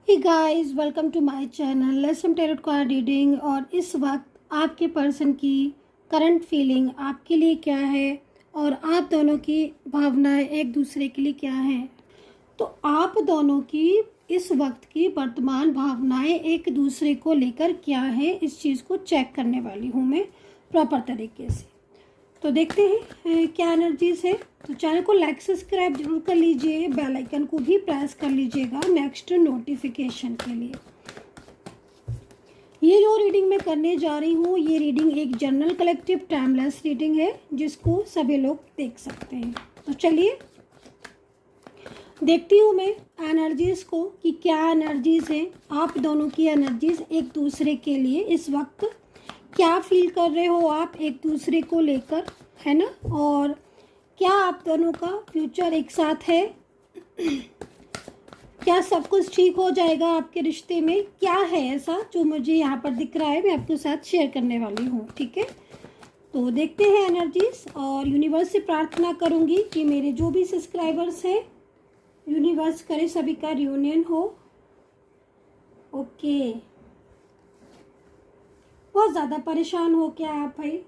Hey guys, welcome to my channel lesson tarot card reading. और इस वक्त आपके पर्सन की करंट फीलिंग आपके लिए क्या है और आप दोनों की भावनाएं एक दूसरे के लिए क्या हैं। तो आप दोनों की इस वक्त की वर्तमान भावनाएं एक दूसरे को लेकर क्या है, इस चीज़ को चेक करने वाली हूँ मैं प्रॉपर तरीके से। तो देखते हैं क्या एनर्जीज है। तो चैनल को लाइक सब्सक्राइब जरूर कर लीजिए, बेल आइकन को भी प्रेस कर लीजिएगा नेक्स्ट नोटिफिकेशन के लिए। ये जो रीडिंग मैं करने जा रही हूँ, ये रीडिंग एक जनरल कलेक्टिव टाइमलेस रीडिंग है जिसको सभी लोग देख सकते हैं। तो चलिए देखती हूँ मैं एनर्जीज को कि क्या एनर्जीज हैं, आप दोनों की एनर्जीज एक दूसरे के लिए इस वक्त क्या फील कर रहे हो आप एक दूसरे को लेकर, है ना। और क्या आप दोनों का फ्यूचर एक साथ है, क्या सब कुछ ठीक हो जाएगा आपके रिश्ते में, क्या है ऐसा जो मुझे यहाँ पर दिख रहा है, मैं आपके साथ शेयर करने वाली हूँ। ठीक है, तो देखते हैं एनर्जीज। और यूनिवर्स से प्रार्थना करूँगी कि मेरे जो भी सब्सक्राइबर्स हैं, यूनिवर्स करे सभी का रियूनियन हो। ओके, बहुत ज़्यादा परेशान हो क्या आप भाई?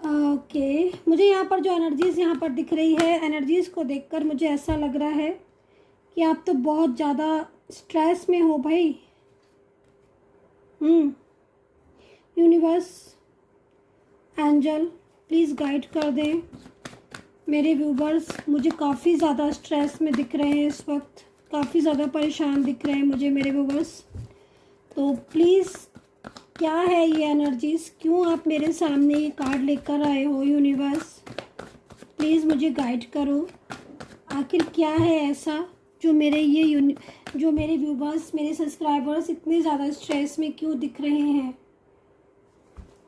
ओके, मुझे यहाँ पर जो एनर्जीज़ यहाँ पर दिख रही है, एनर्जीज़ को देखकर मुझे ऐसा लग रहा है कि आप तो बहुत ज़्यादा स्ट्रेस में हो भाई। यूनिवर्स, एंजल प्लीज़ गाइड कर दें मेरे व्यूवर्स। मुझे काफ़ी ज़्यादा स्ट्रेस में दिख रहे हैं इस वक्त, काफ़ी ज़्यादा परेशान दिख रहे हैं मुझे मेरे व्यूवर्स। तो प्लीज़ क्या है ये एनर्जीज़, क्यों आप मेरे सामने ये कार्ड लेकर आए हो यूनिवर्स? प्लीज़ मुझे गाइड करो, आखिर क्या है ऐसा जो मेरे जो मेरे व्यूवर्स, मेरे सब्सक्राइबर्स इतने ज़्यादा स्ट्रेस में क्यों दिख रहे हैं?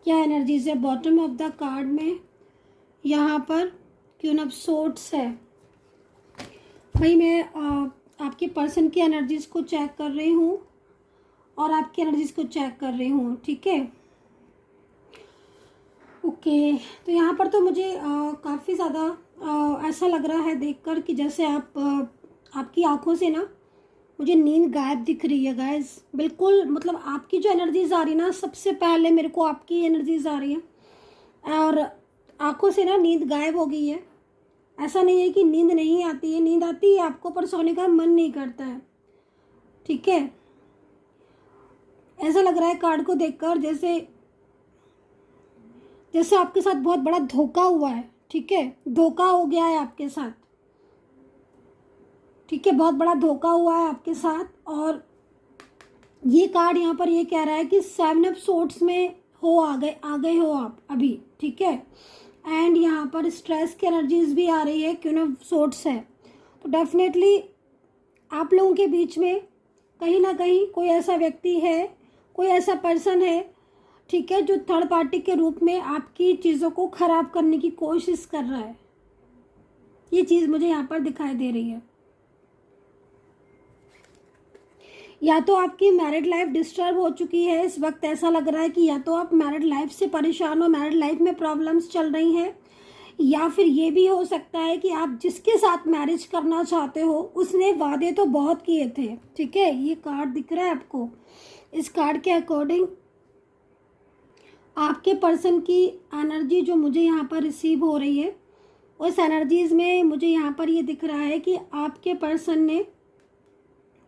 क्या एनर्जीज़ है बॉटम ऑफ द कार्ड में? यहाँ पर क्वीन ऑफ सोर्ड्स है। भाई मैं आपके पर्सन की एनर्जीज़ को चेक कर रही हूँ और आपकी एनर्जीज को चेक कर रही हूँ। ठीक है, ओके। तो यहाँ पर तो मुझे काफ़ी ज़्यादा ऐसा लग रहा है देखकर कि जैसे आपकी आंखों से ना मुझे नींद गायब दिख रही है गाइस। बिल्कुल, मतलब आपकी जो एनर्जीज आ रही है ना, सबसे पहले मेरे को आपकी एनर्जीज आ रही है और आंखों से ना नींद गायब हो गई है। ऐसा नहीं है कि नींद नहीं आती है, नींद आती है आपको, पर सोने का मन नहीं करता है। ठीक है, ऐसा लग रहा है कार्ड को देखकर जैसे आपके साथ बहुत बड़ा धोखा हुआ है। ठीक है, धोखा हो गया है आपके साथ। ठीक है, बहुत बड़ा धोखा हुआ है आपके साथ। और ये कार्ड यहाँ पर ये कह रहा है कि 7 ऑफ सोर्ड्स में आ गए हो आप अभी। ठीक है, एंड यहाँ पर स्ट्रेस की एनर्जीज भी आ रही है, क्वीन ऑफ सोर्ड्स है। तो डेफिनेटली आप लोगों के बीच में कहीं ना कहीं कोई ऐसा व्यक्ति है, कोई ऐसा पर्सन है, ठीक है, जो थर्ड पार्टी के रूप में आपकी चीज़ों को ख़राब करने की कोशिश कर रहा है। ये चीज़ मुझे यहाँ पर दिखाई दे रही है। या तो आपकी मैरिड लाइफ डिस्टर्ब हो चुकी है इस वक्त, ऐसा लग रहा है कि या तो आप मैरिड लाइफ से परेशान हो, मैरिड लाइफ में प्रॉब्लम्स चल रही हैं, या फिर ये भी हो सकता है कि आप जिसके साथ मैरिज करना चाहते हो उसने वादे तो बहुत किए थे। ठीक है, ये कार्ड दिख रहा है आपको। इस कार्ड के अकॉर्डिंग आपके पर्सन की एनर्जी जो मुझे यहाँ पर रिसीव हो रही है, उस एनर्जीज में मुझे यहाँ पर ये दिख रहा है कि आपके पर्सन ने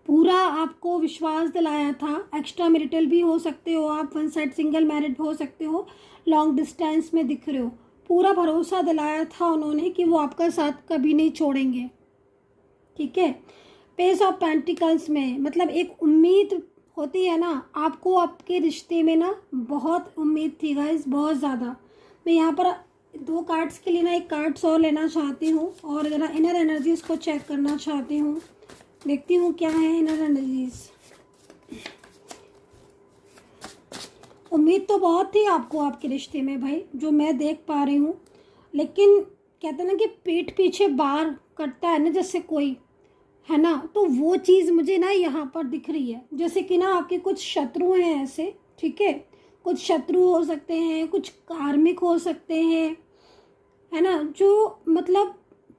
पूरा आपको विश्वास दिलाया था। एक्स्ट्रा मैरिटल भी हो सकते हो आप, वन साइड सिंगल मैरिड हो सकते हो, लॉन्ग डिस्टेंस में दिख रहे हो। पूरा भरोसा दिलाया था उन्होंने कि वो आपका साथ कभी नहीं छोड़ेंगे। ठीक है, पेज ऑफ पेंटिकल्स में मतलब एक उम्मीद होती है ना, आपको आपके रिश्ते में ना बहुत उम्मीद थी गाइस, बहुत ज़्यादा। मैं यहाँ पर 2 कार्ड्स के लिए ना एक कार्ड्स और लेना चाहती हूँ और ज़रा इनर एनर्जीज को चेक करना चाहती हूँ। देखती हूँ क्या है इनर एनर्जीज। उम्मीद तो बहुत थी आपको आपके रिश्ते में भाई, जो मैं देख पा रही हूँ, लेकिन कहते हैं ना कि पीठ पीछे बार करता है ना जैसे कोई, है ना, तो वो चीज़ मुझे ना यहाँ पर दिख रही है। जैसे कि ना आपके कुछ शत्रु हैं ऐसे। ठीक है, कुछ शत्रु हो सकते हैं, कुछ कार्मिक हो सकते हैं, है ना, जो मतलब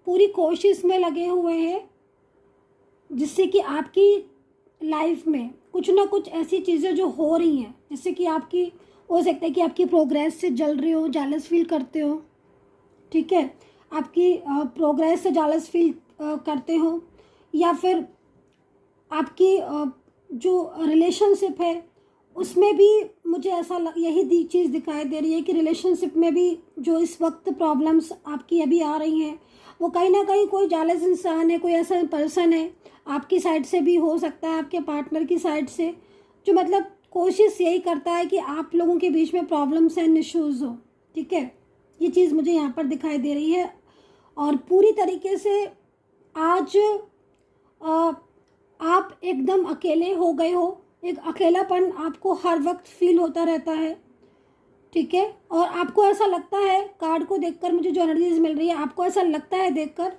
पूरी कोशिश में लगे हुए हैं जिससे कि आपकी लाइफ में कुछ ना कुछ ऐसी चीज़ें जो हो रही हैं, जिससे कि आपकी हो सकता है कि आपकी प्रोग्रेस से जल रहे हो, जालस फील करते हो, ठीक है, आपकी प्रोग्रेस से जालस फील करते हो, या फिर आपकी जो रिलेशनशिप है उसमें भी मुझे ऐसा यही चीज़ दिखाई दे रही है कि रिलेशनशिप में भी जो इस वक्त प्रॉब्लम्स आपकी अभी आ रही हैं वो कहीं ना कहीं कोई जालिस इंसान है, कोई ऐसा पर्सन है, आपकी साइड से भी हो सकता है, आपके पार्टनर की साइड से, जो मतलब कोशिश यही करता है कि आप लोगों के बीच में प्रॉब्लम्स एंड इश्यूज़ हो, ठीक है। ये चीज़ मुझे यहाँ पर दिखाई दे रही है। और पूरी तरीके से आज आप एकदम अकेले हो गए हो, एक अकेलापन आपको हर वक्त फील होता रहता है, ठीक है। और आपको ऐसा लगता है, कार्ड को देखकर मुझे जो एनर्जीज मिल रही है, आपको ऐसा लगता है देखकर,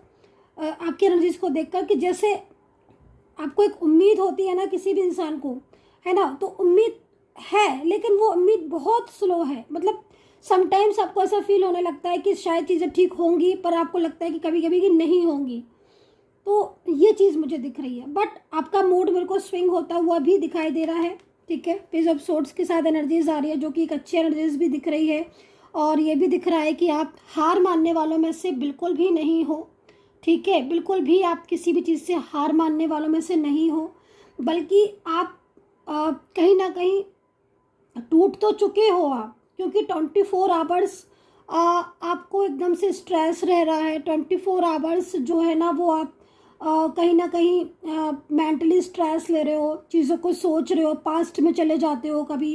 आपकी एनर्जीज को देखकर, कि जैसे आपको एक उम्मीद होती है ना किसी भी इंसान को, है ना, तो उम्मीद है लेकिन वो उम्मीद बहुत स्लो है। मतलब समटाइम्स आपको ऐसा फील होने लगता है कि शायद चीज़ें ठीक होंगी, पर आपको लगता है कि कभी कभी कि नहीं होंगी। तो ये चीज़ मुझे दिख रही है, बट आपका मूड मेरे को स्विंग होता हुआ भी दिखाई दे रहा है, ठीक है। पेज ऑफ सोर्ड्स के साथ एनर्जीज आ रही है, जो कि एक अच्छी एनर्जीज भी दिख रही है। और ये भी दिख रहा है कि आप हार मानने वालों में से बिल्कुल भी नहीं हो, ठीक है। बिल्कुल भी आप किसी भी चीज़ से हार मानने वालों में से नहीं हो, बल्कि आप कहीं ना कहीं टूट तो चुके हो आप, क्योंकि 24 आवर्स आपको एकदम से स्ट्रेस रह रहा है। 24 आवर्स जो है ना वो आप कहीं ना कहीं मेंटली स्ट्रेस ले रहे हो, चीज़ों को सोच रहे हो, पास्ट में चले जाते हो, कभी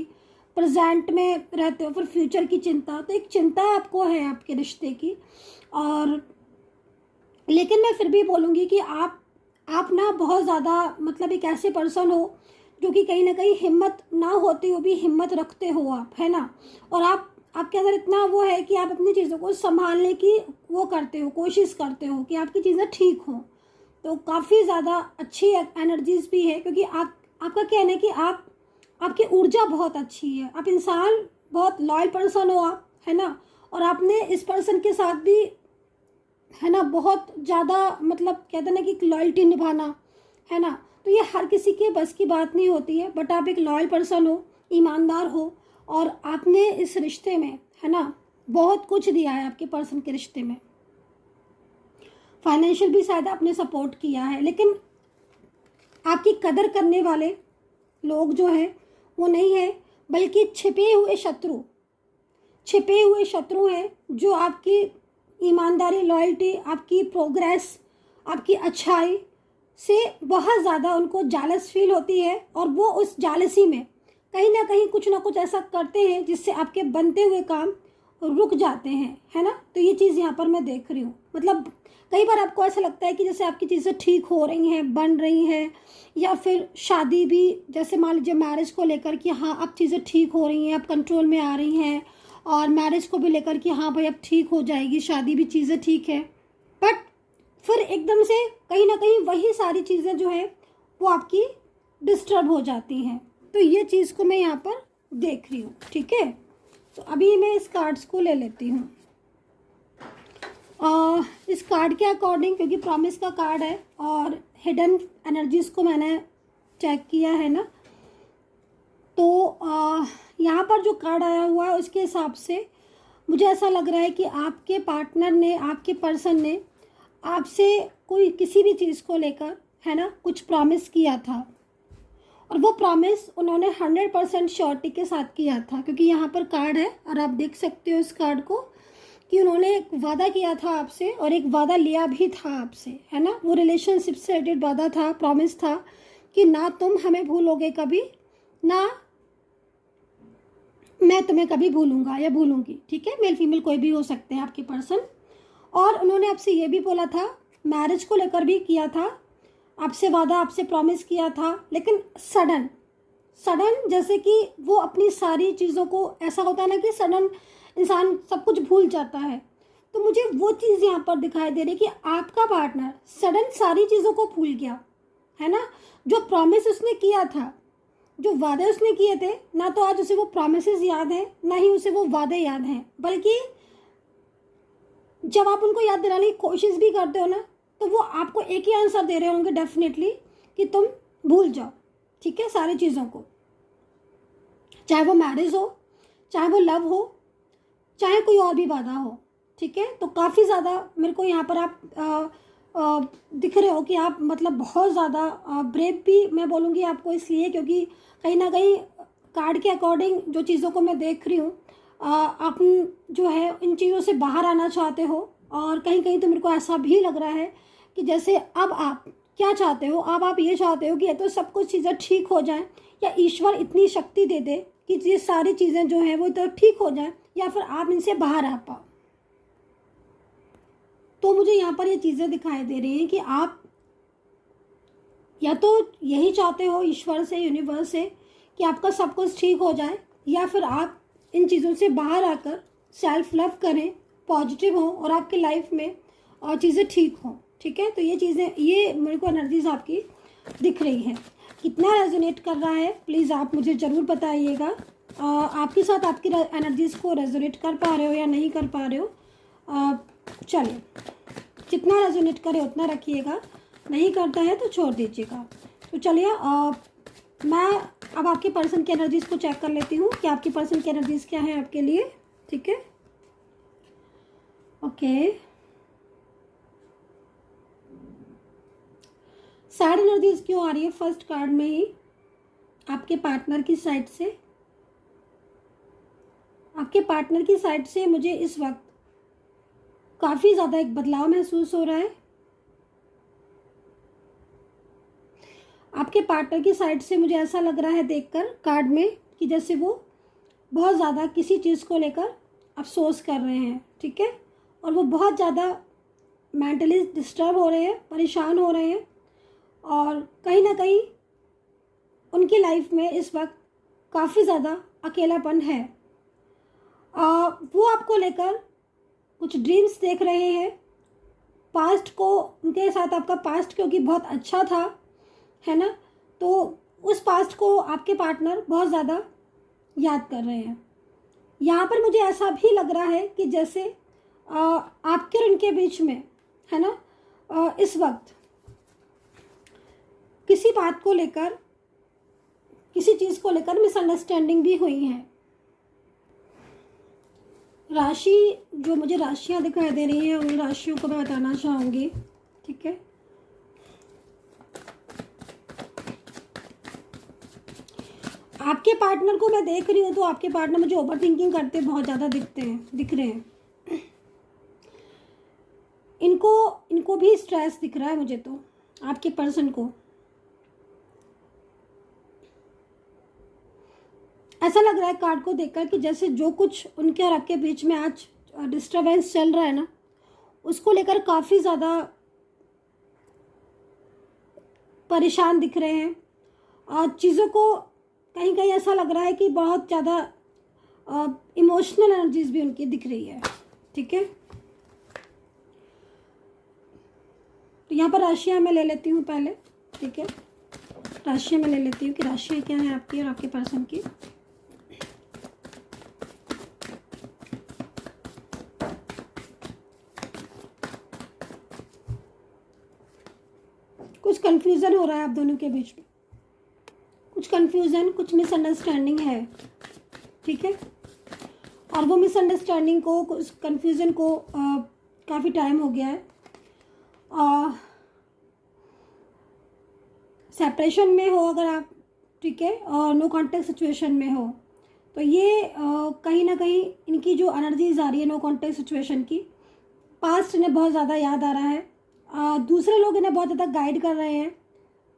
प्रेजेंट में रहते हो, फिर फ्यूचर की चिंता। तो एक चिंता आपको है आपके रिश्ते की। और लेकिन मैं फिर भी बोलूँगी कि आप ना बहुत ज़्यादा मतलब एक ऐसे पर्सन हो जो कि कहीं ना कहीं हिम्मत ना होती हो भी हिम्मत रखते हो आप, है ना। और आपके अंदर इतना वो है कि आप अपनी चीज़ों को संभालने की वो करते हो, कोशिश करते हो कि आपकी चीज़ें ठीक हों। तो काफ़ी ज़्यादा अच्छी एनर्जीज भी है, क्योंकि आपका कहना है कि आपकी ऊर्जा बहुत अच्छी है, आप इंसान बहुत लॉयल पर्सन हो आप, है ना। और आपने इस पर्सन के साथ भी, है ना, बहुत ज़्यादा मतलब कहते हैं ना कि लॉयल्टी निभाना, है ना। तो ये हर किसी के बस की बात नहीं होती है, बट आप एक लॉयल पर्सन हो, ईमानदार हो, और आपने इस रिश्ते में, है ना, बहुत कुछ दिया है आपके पर्सन के रिश्ते में। फाइनेंशियल भी शायद आपने सपोर्ट किया है, लेकिन आपकी कदर करने वाले लोग जो हैं वो नहीं है, बल्कि छिपे हुए शत्रु हैं, जो आपकी ईमानदारी, लॉयल्टी, आपकी प्रोग्रेस, आपकी अच्छाई से बहुत ज़्यादा उनको जालस फील होती है। और वो उस जालसी में कहीं ना कुछ ऐसा करते हैं जिससे आपके बनते हुए काम रुक जाते हैं, है ना। तो ये चीज़ यहाँ पर मैं देख रही हूँ। मतलब कई बार आपको ऐसा लगता है कि जैसे आपकी चीज़ें ठीक हो रही हैं, बन रही हैं, या फिर शादी भी, जैसे मान लीजिए मैरिज को लेकर कि हाँ अब चीज़ें ठीक हो रही हैं, अब कंट्रोल में आ रही हैं, और मैरिज को भी लेकर कि हाँ भाई अब ठीक हो जाएगी, शादी भी चीज़ें ठीक है, बट फिर एकदम से कहीं ना कहीं वही सारी चीज़ें जो है वो आपकी डिस्टर्ब हो जाती हैं। तो ये चीज़ को मैं यहाँ पर देख रही हूँ, ठीक है। तो अभी मैं इस कार्ड्स को ले लेती हूँ। इस कार्ड के अकॉर्डिंग, क्योंकि प्रॉमिस का कार्ड है और हिडन एनर्जीज को मैंने चेक किया है ना, तो यहाँ पर जो कार्ड आया हुआ है उसके हिसाब से मुझे ऐसा लग रहा है कि आपके पार्टनर ने, आपके पर्सन ने आपसे कोई किसी भी चीज़ को लेकर, है ना, कुछ प्रॉमिस किया था, और वो प्रॉमिस उन्होंने 100% श्योरिटी के साथ किया था। क्योंकि यहाँ पर कार्ड है और आप देख सकते हो इस कार्ड को कि उन्होंने एक वादा किया था आपसे और एक वादा लिया भी था आपसे, है ना। वो रिलेशनशिप से रिलेटेड वादा था, प्रॉमिस था कि ना तुम हमें भूलोगे कभी, ना मैं तुम्हें कभी भूलूंगा या भूलूंगी, ठीक है। मेल फीमेल कोई भी हो सकते हैं आपके पर्सन। और उन्होंने आपसे ये भी बोला था, मैरिज को लेकर भी किया था आपसे वादा, आपसे प्रॉमिस किया था, लेकिन सडन जैसे कि वो अपनी सारी चीज़ों को, ऐसा होता है ना कि सडन इंसान सब कुछ भूल जाता है। तो मुझे वो चीज़ यहाँ पर दिखाई दे रही कि आपका पार्टनर सडन सारी चीज़ों को भूल गया, है ना। जो प्रॉमिस उसने किया था, जो वादे उसने किए थे ना, तो आज उसे वो प्रॉमिसेस याद हैं, ना ही उसे वो वादे याद हैं। बल्कि जब आप उनको याद दिलाने की कोशिश भी करते हो ना, तो वो आपको एक ही आंसर दे रहे होंगे डेफिनेटली कि तुम भूल जाओ, ठीक है, सारी चीज़ों को, चाहे वो मैरिज हो, चाहे वो लव हो, चाहे कोई और भी बाधा हो, ठीक है। तो काफ़ी ज़्यादा मेरे को यहाँ पर आप दिख रहे हो कि आप मतलब बहुत ज़्यादा ब्रेव भी मैं बोलूँगी आपको, इसलिए क्योंकि कहीं ना कहीं कार्ड के अकॉर्डिंग जो चीज़ों को मैं देख रही हूँ, आप जो है इन चीज़ों से बाहर आना चाहते हो। और कहीं कहीं तो मेरे को ऐसा भी लग रहा है कि जैसे अब आप क्या चाहते हो, अब आप ये चाहते हो कि या तो सब कुछ चीज़ें ठीक हो जाएं, या ईश्वर इतनी शक्ति दे दे कि ये सारी चीज़ें जो हैं वो तो ठीक हो जाएं, या फिर आप इनसे बाहर आ पाओ। तो मुझे यहाँ पर ये चीज़ें दिखाई दे रही हैं कि आप या तो यही चाहते हो ईश्वर से, यूनिवर्स से, कि आपका सब कुछ ठीक हो जाए, या फिर आप इन चीज़ों से बाहर आकर सेल्फ लव करें, पॉजिटिव हो और आपकी लाइफ में और चीज़ें ठीक हों, ठीक है। तो ये चीज़ें, ये मेरे को एनर्जीज आपकी दिख रही है। कितना रेजोनेट कर रहा है प्लीज़ आप मुझे ज़रूर बताइएगा। आपके साथ आपकी एनर्जीज को रेजोनेट कर पा रहे हो या नहीं कर पा रहे हो। चलिए, जितना रेजोनेट करे उतना रखिएगा, नहीं करता है तो छोड़ दीजिएगा। तो चलिए, मैं अब आपके पर्सन की एनर्जीज को चेक कर लेती हूँ कि आपकी पर्सन की एनर्जीज क्या है आपके लिए, ठीक है। ओके, सैड एनर्जीज क्यों आ रही है फर्स्ट कार्ड में ही आपके पार्टनर की साइड से? आपके पार्टनर की साइड से मुझे इस वक्त काफ़ी ज़्यादा एक बदलाव महसूस हो रहा है। आपके पार्टनर की साइड से मुझे ऐसा लग रहा है देखकर कार्ड में कि जैसे वो बहुत ज़्यादा किसी चीज़ को लेकर अफसोस कर रहे हैं, ठीक है, और वो बहुत ज़्यादा मेंटली डिस्टर्ब हो रहे हैं, परेशान हो रहे हैं, और कहीं ना कहीं उनकी लाइफ में इस वक्त काफ़ी ज़्यादा अकेलापन है। वो आपको लेकर कुछ ड्रीम्स देख रहे हैं, पास्ट को, उनके साथ आपका पास्ट क्योंकि बहुत अच्छा था, है ना, तो उस पास्ट को आपके पार्टनर बहुत ज़्यादा याद कर रहे हैं। यहाँ पर मुझे ऐसा भी लग रहा है कि जैसे आपके और उनके बीच में, है ना, इस वक्त किसी बात को लेकर, किसी चीज़ को लेकर मिसअंडरस्टैंडिंग भी हुई है। राशि, जो मुझे राशियाँ दिखाई दे रही हैं उन राशियों को मैं बताना चाहूँगी, ठीक है। आपके पार्टनर को मैं देख रही हूँ तो आपके पार्टनर मुझे ओवर थिंकिंग करते बहुत ज़्यादा दिख रहे हैं। इनको भी स्ट्रेस दिख रहा है मुझे, तो आपके पर्सन को ऐसा लग रहा है कार्ड को देखकर कि जैसे जो कुछ उनके और आपके बीच में आज डिस्टर्बेंस चल रहा है ना, उसको लेकर काफ़ी ज़्यादा परेशान दिख रहे हैं, और चीज़ों को कहीं कहीं ऐसा लग रहा है कि बहुत ज़्यादा इमोशनल एनर्जीज भी उनकी दिख रही है, ठीक है। तो यहाँ पर राशियाँ मैं ले लेती हूँ पहले, ठीक है, राशियाँ मैं ले लेती हूँ कि राशियाँ क्या हैं आपकी और आपके पर्सन की। कुछ कंफ्यूजन हो रहा है आप दोनों के बीच में, कुछ कंफ्यूजन, कुछ मिसअंडरस्टैंडिंग है, ठीक है। और वो मिसअंडरस्टैंडिंग को, उस कंफ्यूजन को काफ़ी टाइम हो गया है। सेपरेशन में हो अगर आप, ठीक है, और नो कॉन्टेक्ट सिचुएशन में हो, तो ये कहीं ना कहीं इनकी जो एनर्जीज आ रही है नो कॉन्टेक्ट सिचुएशन की, पास्ट इन्हें बहुत ज़्यादा याद आ रहा है। दूसरे लोग इन्हें बहुत ज़्यादा गाइड कर रहे हैं,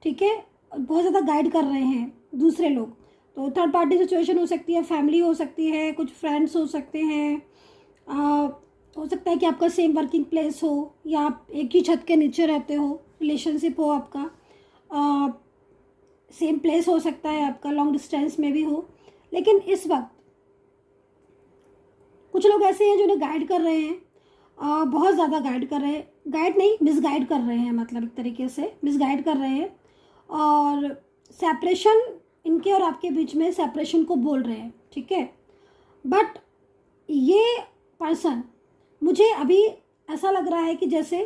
ठीक है, बहुत ज़्यादा गाइड कर रहे हैं दूसरे लोग। तो थर्ड पार्टी सिचुएशन हो सकती है, फैमिली हो सकती है, कुछ फ्रेंड्स हो सकते हैं, हो सकता है कि आपका सेम वर्किंग प्लेस हो, या आप एक ही छत के नीचे रहते हो, रिलेशनशिप हो आपका, सेम प्लेस हो सकता है आपका, लॉन्ग डिस्टेंस में भी हो। लेकिन इस वक्त कुछ लोग ऐसे हैं जो उन्हें गाइड कर रहे हैं, बहुत ज़्यादा गाइड कर रहे हैं, गाइड नहीं मिसगाइड कर रहे हैं, मतलब एक तरीके से मिसगाइड कर रहे हैं, और सेपरेशन, इनके और आपके बीच में सेपरेशन को बोल रहे हैं, ठीक है। बट ये पर्सन, मुझे अभी ऐसा लग रहा है कि जैसे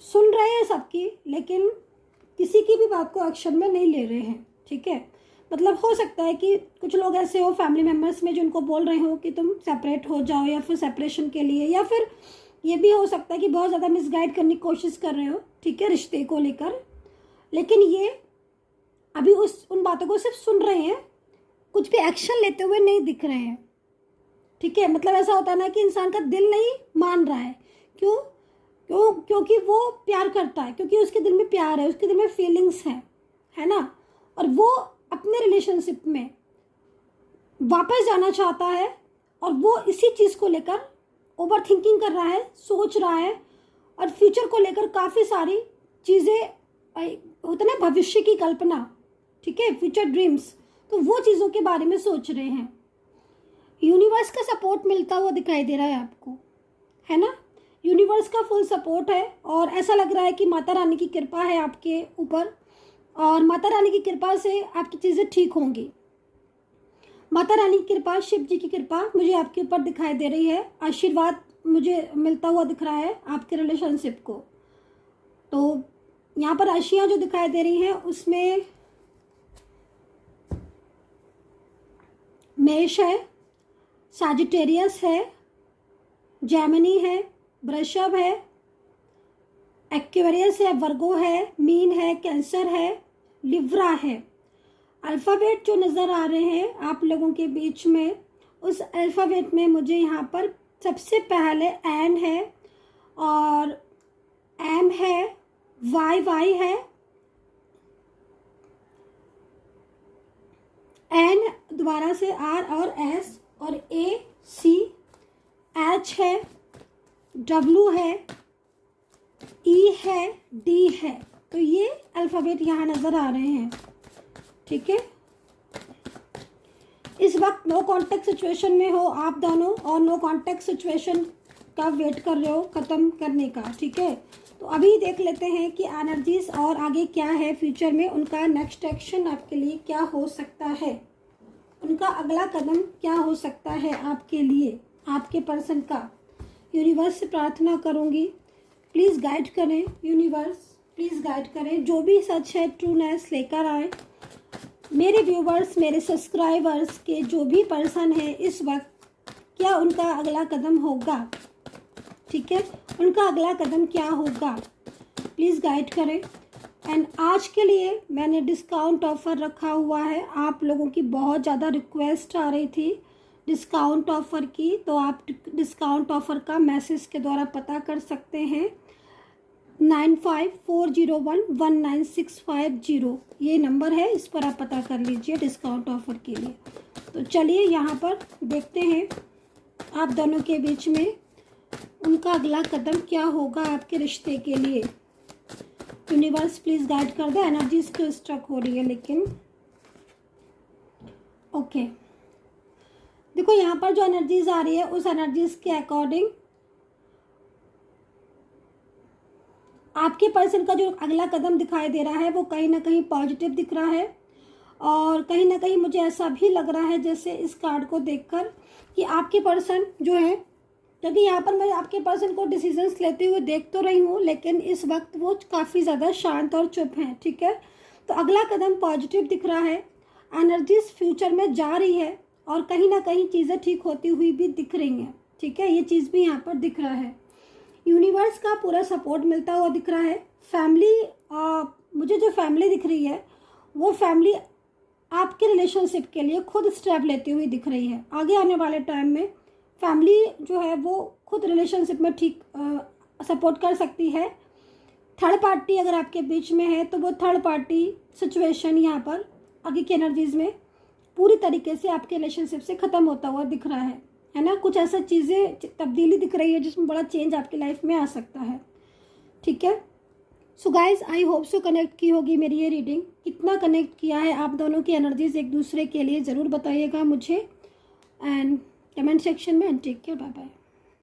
सुन रहे हैं सबकी, लेकिन किसी की भी बात को एक्शन में नहीं ले रहे हैं, ठीक है। मतलब हो सकता है कि कुछ लोग ऐसे हो फैमिली मेम्बर्स में जिनको बोल रहे हो कि तुम सेपरेट हो जाओ या फिर सेपरेशन के लिए, या फिर ये भी हो सकता है कि बहुत ज़्यादा मिसगाइड करने की कोशिश कर रहे हो, ठीक है, रिश्ते को लेकर। लेकिन ये अभी उन बातों को सिर्फ सुन रहे हैं, कुछ भी एक्शन लेते हुए नहीं दिख रहे हैं, ठीक है। मतलब ऐसा होता है ना कि इंसान का दिल नहीं मान रहा है। क्योंकि वो प्यार करता है, क्योंकि उसके दिल में प्यार है, उसके दिल में फीलिंग्स है ना, और वो अपने रिलेशनशिप में वापस जाना चाहता है, और वो इसी चीज़ को लेकर ओवर थिंकिंग कर रहा है, सोच रहा है, और फ्यूचर को लेकर काफ़ी सारी चीज़ें होता ना, भविष्य की कल्पना, ठीक है, फ्यूचर ड्रीम्स, तो वो चीज़ों के बारे में सोच रहे हैं। यूनिवर्स का सपोर्ट मिलता हुआ दिखाई दे रहा है आपको, है ना। यूनिवर्स का फुल सपोर्ट है, और ऐसा लग रहा है कि माता रानी की कृपा है आपके ऊपर, और माता रानी की कृपा से आपकी चीज़ें ठीक होंगी। माता रानी की कृपा, शिव जी की कृपा मुझे आपके ऊपर दिखाई दे रही है, आशीर्वाद मुझे मिलता हुआ दिख रहा है आपके रिलेशनशिप को। तो यहाँ पर राशियाँ जो दिखाई दे रही हैं उसमें मेष है, सजिटेरियस है, जेमिनी है, वृषभ है, एक्वेरियस है, वर्गो है, मीन है, कैंसर है, लिब्रा है। अल्फ़ाबेट जो नज़र आ रहे हैं आप लोगों के बीच में, उस अल्फ़ाबेट में मुझे यहाँ पर सबसे पहले एन है, और एम है, वाई है, एन दोबारा से आर और एस, और ए सी, एच है, डब्ल्यू है, ई है, डी है। तो ये अल्फ़ाबेट यहाँ नज़र आ रहे हैं, ठीक है। इस वक्त नो कॉन्टेक्ट सिचुएशन में हो आप दोनों, और नो कॉन्टेक्ट सिचुएशन का वेट कर रहे हो ख़त्म करने का, ठीक है। तो अभी देख लेते हैं कि एनर्जीज और आगे क्या है फ्यूचर में, उनका नेक्स्ट एक्शन आपके लिए क्या हो सकता है, उनका अगला कदम क्या हो सकता है आपके लिए, आपके पर्सन का। यूनिवर्स से प्रार्थना करूँगी, प्लीज़ गाइड करें यूनिवर्स, प्लीज़ गाइड करें, जो भी सच है ट्रूनेस लेकर आए। मेरे व्यूवर्स, मेरे सब्सक्राइबर्स के जो भी पर्सन है इस वक्त, क्या उनका अगला कदम होगा, ठीक है, उनका अगला कदम क्या होगा, प्लीज़ गाइड करें। एंड आज के लिए मैंने डिस्काउंट ऑफ़र रखा हुआ है, आप लोगों की बहुत ज़्यादा रिक्वेस्ट आ रही थी डिस्काउंट ऑफ़र की, तो आप डिस्काउंट ऑफ़र का मैसेज के द्वारा पता कर सकते हैं। 9540119650 ये नंबर है, इस पर आप पता कर लीजिए डिस्काउंट ऑफ़र के लिए। तो चलिए यहाँ पर देखते हैं आप दोनों के बीच में उनका अगला कदम क्या होगा आपके रिश्ते के लिए। यूनिवर्स प्लीज़ गाइड कर दे, एनर्जीज क्यों स्ट्रक हो रही है लेकिन, ओके। देखो यहाँ पर जो एनर्जीज आ रही है उस एनर्जीज के अकॉर्डिंग आपके पर्सन का जो अगला कदम दिखाई दे रहा है वो कहीं ना कहीं पॉजिटिव दिख रहा है, और कहीं ना कहीं मुझे ऐसा भी लग रहा है जैसे इस कार्ड को देखकर कि आपके पर्सन जो है, क्योंकि यहाँ पर मैं आपके पर्सन को डिसीजंस लेते हुए देख तो रही हूँ, लेकिन इस वक्त वो काफ़ी ज़्यादा शांत और चुप हैं, ठीक है। तो अगला कदम पॉजिटिव दिख रहा है, एनर्जीज फ्यूचर में जा रही है, और कहीं ना कहीं चीज़ें ठीक होती हुई भी दिख रही हैं, ठीक है, ये चीज़ भी यहाँ पर दिख रहा है। यूनिवर्स का पूरा सपोर्ट मिलता हुआ दिख रहा है। फैमिली, मुझे जो फैमिली दिख रही है वो फैमिली आपके रिलेशनशिप के लिए खुद स्टेप लेती हुई दिख रही है। आगे आने वाले टाइम में फैमिली जो है वो खुद रिलेशनशिप में ठीक सपोर्ट कर सकती है। थर्ड पार्टी अगर आपके बीच में है तो वो थर्ड पार्टी सिचुएशन यहाँ पर आगे की एनर्जीज में पूरी तरीके से आपके रिलेशनशिप से ख़त्म होता हुआ दिख रहा है ना। कुछ ऐसा चीज़ें तब्दीली दिख रही है जिसमें बड़ा चेंज आपकी लाइफ में आ सकता है, ठीक है। So guys I hope so connect की होगी मेरी ये रीडिंग। कितना कनेक्ट किया है आप दोनों की एनर्जीज एक दूसरे के लिए ज़रूर बताइएगा मुझे एंड कमेंट सेक्शन में। And take care, bye bye.